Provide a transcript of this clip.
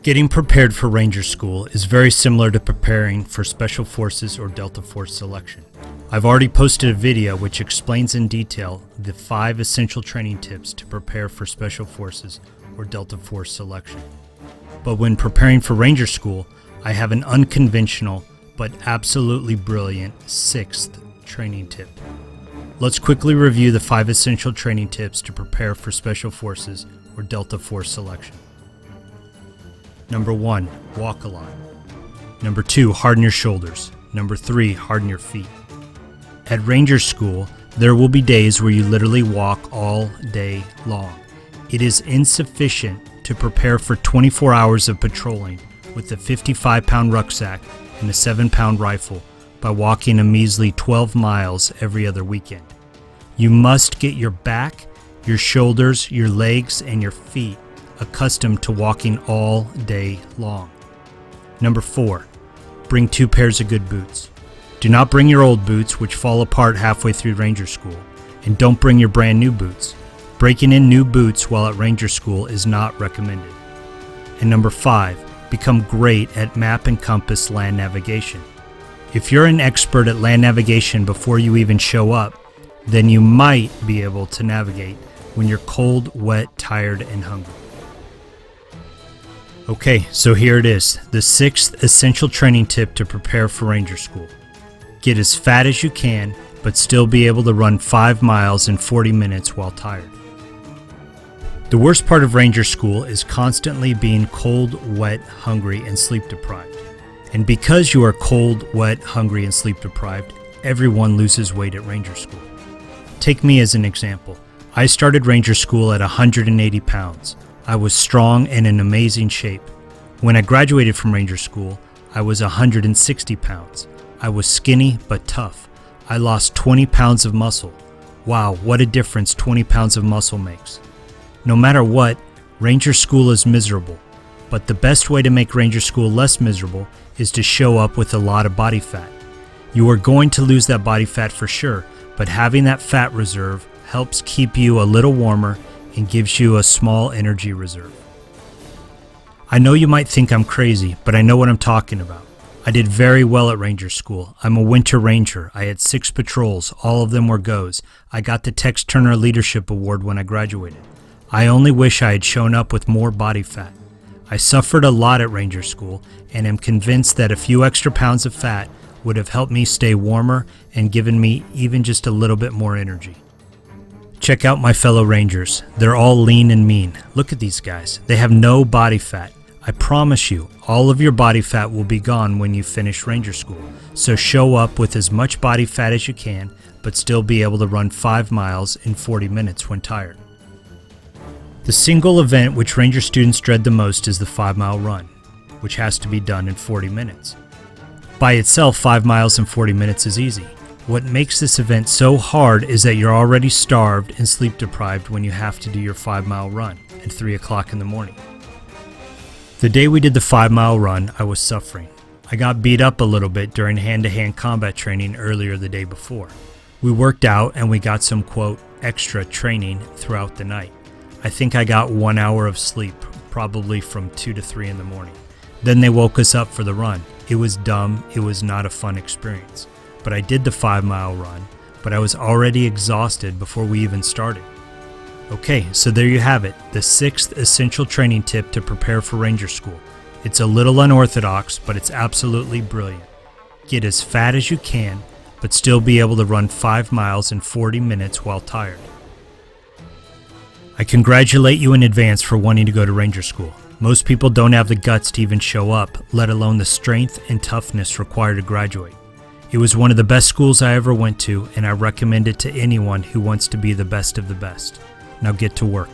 Getting prepared for Ranger School is very similar to preparing for Special Forces or Delta Force selection. I've already posted a video which explains in detail the 5 essential training tips to prepare for Special Forces or Delta Force selection. But when preparing for Ranger School, I have an unconventional but absolutely brilliant 6th training tip. Let's quickly review the 5 essential training tips to prepare for Special Forces or Delta Force selection. Number 1, walk a lot. Number 2, harden your shoulders. Number 3, harden your feet. At Ranger School, there will be days where you literally walk all day long. It is insufficient to prepare for 24 hours of patrolling with a 55-pound rucksack and a 7-pound rifle by walking a measly 12 miles every other weekend. You must get your back, your shoulders, your legs, and your feet accustomed to walking all day long. Number 4, bring 2 pairs of good boots. Do not bring your old boots, which fall apart halfway through Ranger School, and don't bring your brand new boots. Breaking in new boots while at Ranger School is not recommended. And number 5, become great at map and compass land navigation. If you're an expert at land navigation before you even show up, then you might be able to navigate when you're cold, wet, tired, and hungry. Okay, so here it is, the 6th essential training tip to prepare for Ranger School. Get as fat as you can, but still be able to run 5 miles in 40 minutes while tired. The worst part of Ranger School is constantly being cold, wet, hungry, and sleep deprived. And because you are cold, wet, hungry, and sleep deprived, everyone loses weight at Ranger School. Take me as an example. I started Ranger School at 180 pounds. I was strong and in amazing shape. When I graduated from Ranger School, I was 160 pounds. I was skinny but tough. I lost 20 pounds of muscle. Wow, what a difference 20 pounds of muscle makes. No matter what, Ranger School is miserable. But the best way to make Ranger School less miserable is to show up with a lot of body fat. You are going to lose that body fat for sure, but having that fat reserve helps keep you a little warmer and gives you a small energy reserve. I know you might think I'm crazy, but I know what I'm talking about. I did very well at Ranger School. I'm a winter ranger. I had 6 patrols. All of them were goes. I got the Tex Turner Leadership Award when I graduated. I only wish I had shown up with more body fat. I suffered a lot at Ranger School and am convinced that a few extra pounds of fat would have helped me stay warmer and given me even just a little bit more energy. Check out my fellow Rangers. They're all lean and mean. Look at these guys. They have no body fat. I promise you, all of your body fat will be gone when you finish Ranger School. So show up with as much body fat as you can, but still be able to run 5 miles in 40 minutes when tired. The single event which Ranger students dread the most is the 5-mile run, which has to be done in 40 minutes. By itself, 5 miles in 40 minutes is easy. What makes this event so hard is that you're already starved and sleep deprived when you have to do your 5-mile run at 3 o'clock in the morning. The day we did the 5-mile run, I was suffering. I got beat up a little bit during hand-to-hand combat training earlier the day before. We worked out and we got some, quote, extra training throughout the night. I think I got 1 hour of sleep, probably from 2 to 3 in the morning. Then they woke us up for the run. It was dumb. It was not a fun experience. But I did the 5-mile run, but I was already exhausted before we even started. Okay, so there you have it, the 6th essential training tip to prepare for Ranger School. It's a little unorthodox, but it's absolutely brilliant. Get as fat as you can, but still be able to run 5 miles in 40 minutes while tired. I congratulate you in advance for wanting to go to Ranger School. Most people don't have the guts to even show up, let alone the strength and toughness required to graduate. It was one of the best schools I ever went to, and I recommend it to anyone who wants to be the best of the best. Now get to work.